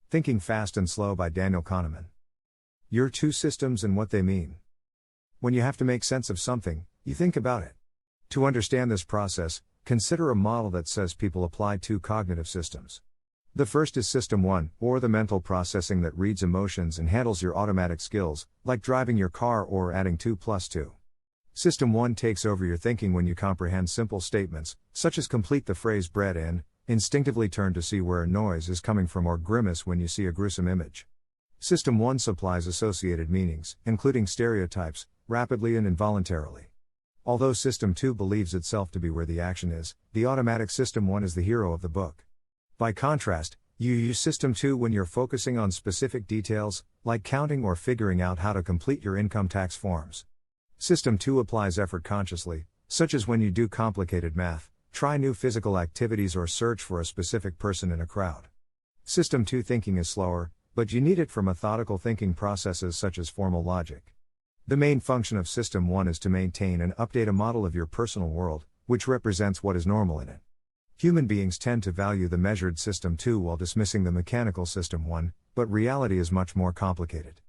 Thinking Fast and Slow by Daniel Kahneman. Your two systems and what they mean. When you have to make sense of something, you think about it. To understand this process, consider a model that says people apply two cognitive systems. The first is System 1, or the mental processing that reads emotions and handles your automatic skills, like driving your car or adding 2 plus 2. System 1 takes over your thinking when you comprehend simple statements, such as complete the phrase bread in, instinctively turn to see where a noise is coming from, or grimace when you see a gruesome image. System 1 supplies associated meanings, including stereotypes, rapidly and involuntarily. Although System 2 believes itself to be where the action is, the automatic System 1 is the hero of the book. By contrast, you use System 2 when you're focusing on specific details, like counting or figuring out how to complete your income tax forms. System 2 applies effort consciously, such as when you do complicated math, try new physical activities, or search for a specific person in a crowd. System 2 thinking is slower, but you need it for methodical thinking processes such as formal logic. The main function of System 1 is to maintain and update a model of your personal world, which represents what is normal in it. Human beings tend to value the measured System 2 while dismissing the mechanical System 1, but reality is much more complicated.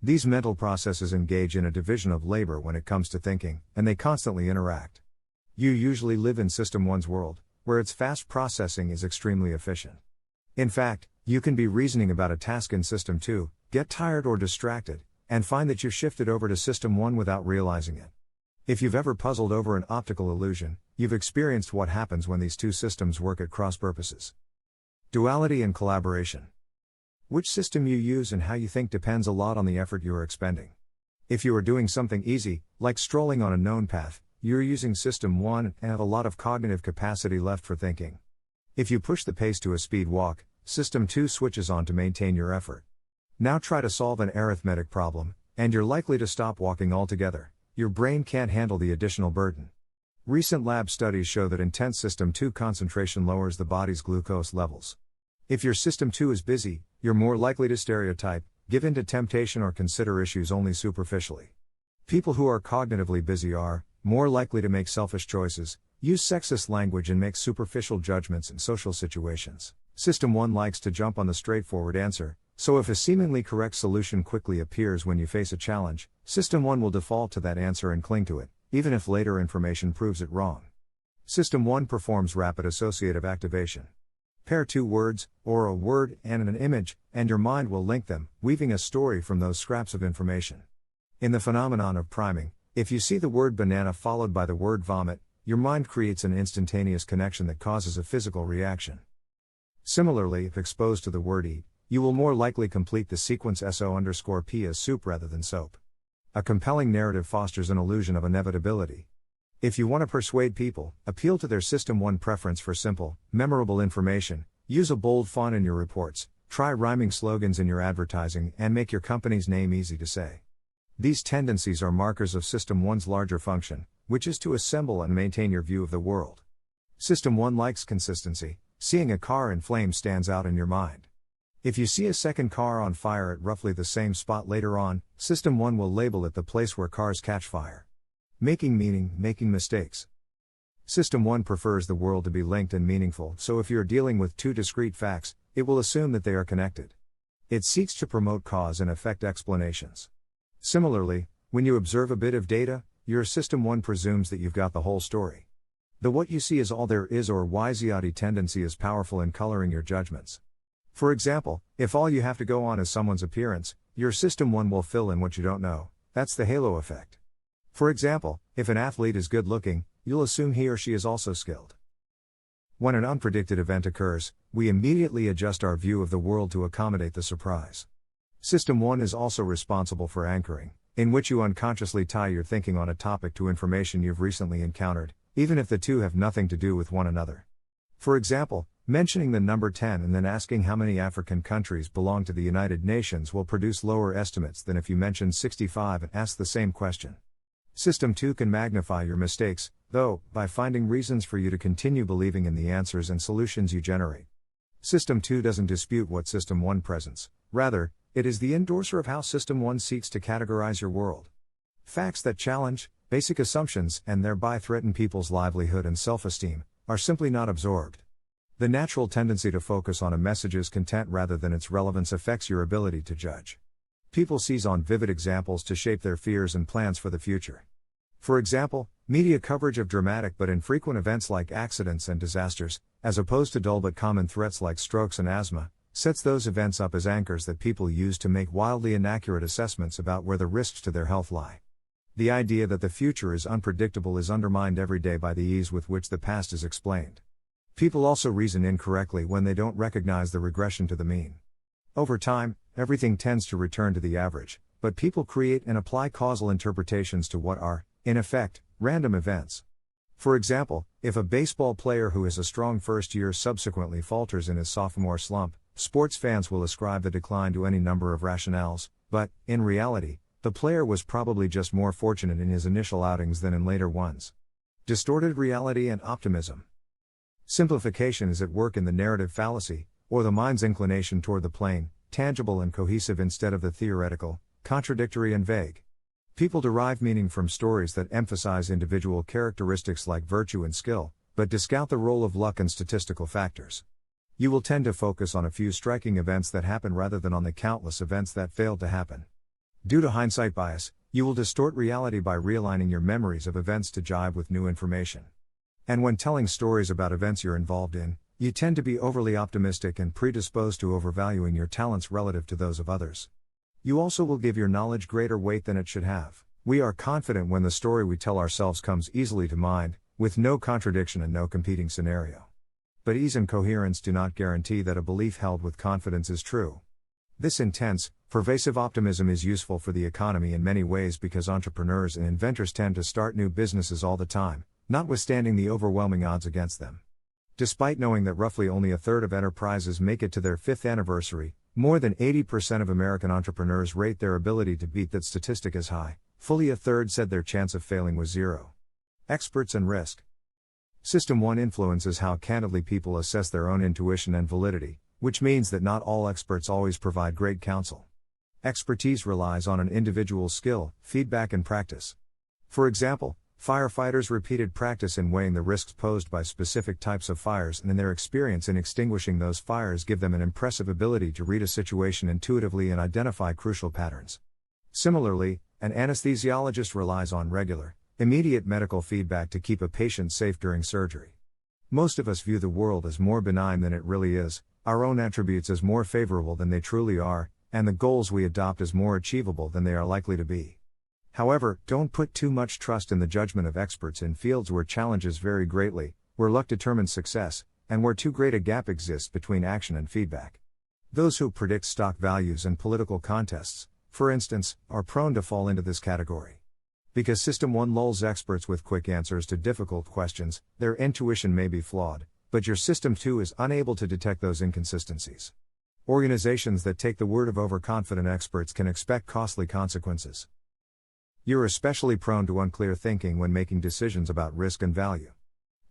These mental processes engage in a division of labor when it comes to thinking, and they constantly interact. You usually live in System 1's world, where its fast processing is extremely efficient. In fact, you can be reasoning about a task in System 2, get tired or distracted, and find that you've shifted over to System 1 without realizing it. If you've ever puzzled over an optical illusion, you've experienced what happens when these two systems work at cross purposes. Duality and collaboration. Which system you use and how you think depends a lot on the effort you are expending. If you are doing something easy, like strolling on a known path, you're using System 1 and have a lot of cognitive capacity left for thinking. If you push the pace to a speed walk, System 2 switches on to maintain your effort. Now try to solve an arithmetic problem, and you're likely to stop walking altogether. Your brain can't handle the additional burden. Recent lab studies show that intense System 2 concentration lowers the body's glucose levels. If your System 2 is busy, you're more likely to stereotype, give in to temptation, or consider issues only superficially. People who are cognitively busy are more likely to make selfish choices, use sexist language, and make superficial judgments in social situations. System 1 likes to jump on the straightforward answer, so if a seemingly correct solution quickly appears when you face a challenge, System 1 will default to that answer and cling to it, even if later information proves it wrong. System 1 performs rapid associative activation. Pair two words, or a word and an image, and your mind will link them, weaving a story from those scraps of information. In the phenomenon of priming, if you see the word banana followed by the word vomit, your mind creates an instantaneous connection that causes a physical reaction. Similarly, if exposed to the word eat, you will more likely complete the sequence SO_P as soup rather than soap. A compelling narrative fosters an illusion of inevitability. If you want to persuade people, appeal to their System 1 preference for simple, memorable information, use a bold font in your reports, try rhyming slogans in your advertising, and make your company's name easy to say. These tendencies are markers of System 1's larger function, which is to assemble and maintain your view of the world. System 1 likes consistency. Seeing a car in flames stands out in your mind. If you see a second car on fire at roughly the same spot later on, System 1 will label it the place where cars catch fire. Making meaning, making mistakes. System 1 prefers the world to be linked and meaningful, so if you're dealing with two discrete facts, it will assume that they are connected. It seeks to promote cause and effect explanations. Similarly, when you observe a bit of data, your System 1 presumes that you've got the whole story. The what you see is all there is or Wysiati tendency is powerful in coloring your judgments. For example, if all you have to go on is someone's appearance, your System 1 will fill in what you don't know. That's the halo effect. For example, if an athlete is good looking, you'll assume he or she is also skilled. When an unpredicted event occurs, we immediately adjust our view of the world to accommodate the surprise. System 1 is also responsible for anchoring, in which you unconsciously tie your thinking on a topic to information you've recently encountered, even if the two have nothing to do with one another. For example, mentioning the number 10 and then asking how many African countries belong to the United Nations will produce lower estimates than if you mentioned 65 and ask the same question. System 2 can magnify your mistakes, though, by finding reasons for you to continue believing in the answers and solutions you generate. System 2 doesn't dispute what System 1 presents, rather, it is the endorser of how System 1 seeks to categorize your world. Facts that challenge basic assumptions and thereby threaten people's livelihood and self-esteem are simply not absorbed. The natural tendency to focus on a message's content rather than its relevance affects your ability to judge. People seize on vivid examples to shape their fears and plans for the future. For example, media coverage of dramatic but infrequent events like accidents and disasters, as opposed to dull but common threats like strokes and asthma, sets those events up as anchors that people use to make wildly inaccurate assessments about where the risks to their health lie. The idea that the future is unpredictable is undermined every day by the ease with which the past is explained. People also reason incorrectly when they don't recognize the regression to the mean. Over time, everything tends to return to the average, but people create and apply causal interpretations to what are, in effect, random events. For example, if a baseball player who has a strong first year subsequently falters in his sophomore slump, sports fans will ascribe the decline to any number of rationales, but, in reality, the player was probably just more fortunate in his initial outings than in later ones. Distorted reality and optimism. Simplification is at work in the narrative fallacy, or the mind's inclination toward the plain, tangible and cohesive instead of the theoretical, contradictory and vague. People derive meaning from stories that emphasize individual characteristics like virtue and skill, but discount the role of luck and statistical factors. You will tend to focus on a few striking events that happen rather than on the countless events that failed to happen. Due to hindsight bias, you will distort reality by realigning your memories of events to jibe with new information. And when telling stories about events you're involved in, you tend to be overly optimistic and predisposed to overvaluing your talents relative to those of others. You also will give your knowledge greater weight than it should have. We are confident when the story we tell ourselves comes easily to mind, with no contradiction and no competing scenario. But ease and coherence do not guarantee that a belief held with confidence is true. This intense, pervasive optimism is useful for the economy in many ways because entrepreneurs and inventors tend to start new businesses all the time, notwithstanding the overwhelming odds against them. Despite knowing that roughly only a third of enterprises make it to their 5th anniversary, more than 80% of American entrepreneurs rate their ability to beat that statistic as high. Fully a third said their chance of failing was 0. Experts and risk. System 1 influences how candidly people assess their own intuition and validity, which means that not all experts always provide great counsel. Expertise relies on an individual's skill, feedback and practice. For example, firefighters' repeated practice in weighing the risks posed by specific types of fires and in their experience in extinguishing those fires give them an impressive ability to read a situation intuitively and identify crucial patterns. Similarly, an anesthesiologist relies on regular, immediate medical feedback to keep a patient safe during surgery. Most of us view the world as more benign than it really is, our own attributes as more favorable than they truly are, and the goals we adopt as more achievable than they are likely to be. However, don't put too much trust in the judgment of experts in fields where challenges vary greatly, where luck determines success, and where too great a gap exists between action and feedback. Those who predict stock values and political contests, for instance, are prone to fall into this category. Because System 1 lulls experts with quick answers to difficult questions, their intuition may be flawed, but your System 2 is unable to detect those inconsistencies. Organizations that take the word of overconfident experts can expect costly consequences. You're especially prone to unclear thinking when making decisions about risk and value.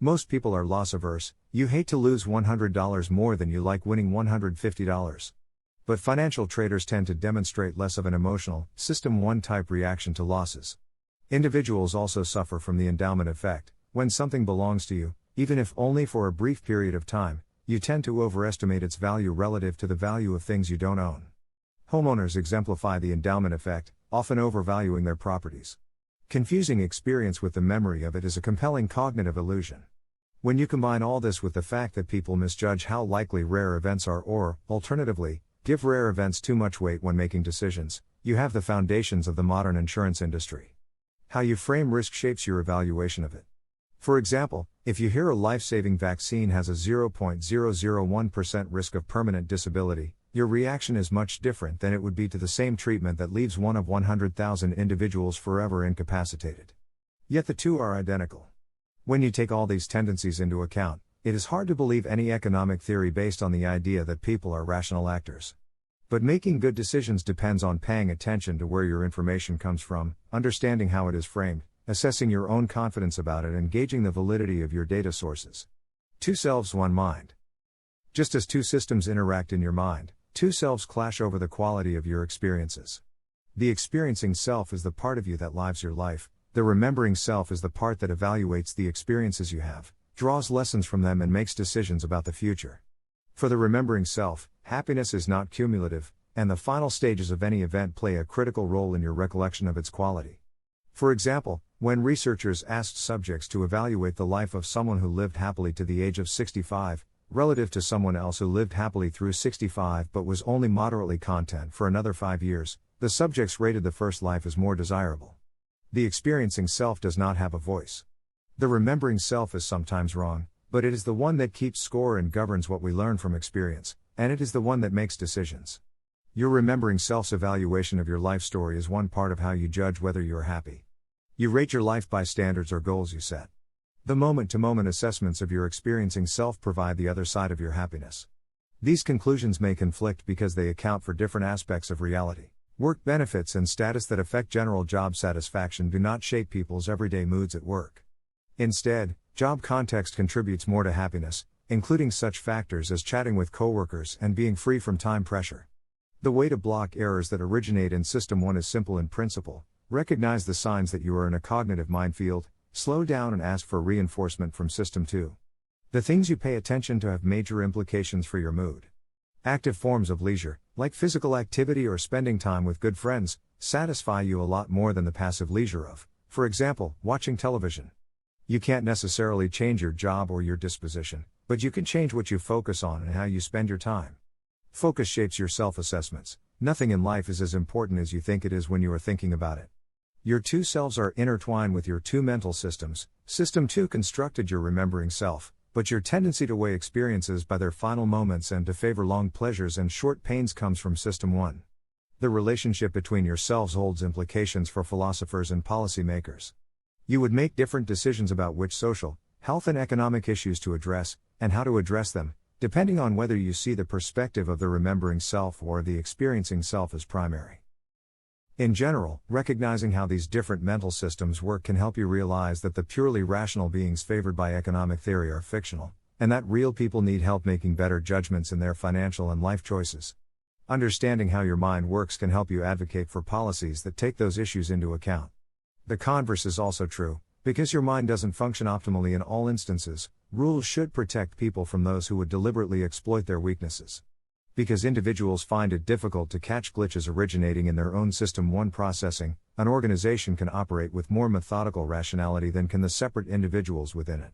Most people are loss averse. You hate to lose $100 more than you like winning $150. But financial traders tend to demonstrate less of an emotional, System 1 type reaction to losses. Individuals also suffer from the endowment effect. When something belongs to you, even if only for a brief period of time, you tend to overestimate its value relative to the value of things you don't own. Homeowners exemplify the endowment effect, often overvaluing their properties. Confusing experience with the memory of it is a compelling cognitive illusion. When you combine all this with the fact that people misjudge how likely rare events are or, alternatively, give rare events too much weight when making decisions, you have the foundations of the modern insurance industry. How you frame risk shapes your evaluation of it. For example, if you hear a life-saving vaccine has a 0.001% risk of permanent disability, your reaction is much different than it would be to the same treatment that leaves 1 of 100,000 individuals forever incapacitated. Yet the two are identical. When you take all these tendencies into account, it is hard to believe any economic theory based on the idea that people are rational actors. But making good decisions depends on paying attention to where your information comes from, understanding how it is framed, assessing your own confidence about it and gauging the validity of your data sources. 2 selves, 1 mind. Just as 2 systems interact in your mind, 2 selves clash over the quality of your experiences. The experiencing self is the part of you that lives your life, the remembering self is the part that evaluates the experiences you have, draws lessons from them and makes decisions about the future. For the remembering self, happiness is not cumulative, and the final stages of any event play a critical role in your recollection of its quality. For example, when researchers asked subjects to evaluate the life of someone who lived happily to the age of 65, relative to someone else who lived happily through 65 but was only moderately content for another 5 years, the subjects rated the first life as more desirable. The experiencing self does not have a voice. The remembering self is sometimes wrong, but it is the one that keeps score and governs what we learn from experience, and it is the one that makes decisions. Your remembering self's evaluation of your life story is one part of how you judge whether you are happy. You rate your life by standards or goals you set. The moment-to-moment assessments of your experiencing self provide the other side of your happiness. These conclusions may conflict because they account for different aspects of reality. Work benefits and status that affect general job satisfaction do not shape people's everyday moods at work. Instead, job context contributes more to happiness, including such factors as chatting with coworkers and being free from time pressure. The way to block errors that originate in System 1 is simple in principle: recognize the signs that you are in a cognitive minefield, slow down and ask for reinforcement from System 2. The things you pay attention to have major implications for your mood. Active forms of leisure, like physical activity or spending time with good friends, satisfy you a lot more than the passive leisure of, for example, watching television. You can't necessarily change your job or your disposition, but you can change what you focus on and how you spend your time. Focus shapes your self-assessments. Nothing in life is as important as you think it is when you are thinking about it. Your two selves are intertwined with your two mental systems. System 2 constructed your remembering self, but your tendency to weigh experiences by their final moments and to favor long pleasures and short pains comes from System 1. The relationship between yourselves holds implications for philosophers and policymakers. You would make different decisions about which social, health and economic issues to address, and how to address them, depending on whether you see the perspective of the remembering self or the experiencing self as primary. In general, recognizing how these different mental systems work can help you realize that the purely rational beings favored by economic theory are fictional, and that real people need help making better judgments in their financial and life choices. Understanding how your mind works can help you advocate for policies that take those issues into account. The converse is also true. Because your mind doesn't function optimally in all instances, rules should protect people from those who would deliberately exploit their weaknesses. Because individuals find it difficult to catch glitches originating in their own System 1 processing, an organization can operate with more methodical rationality than can the separate individuals within it.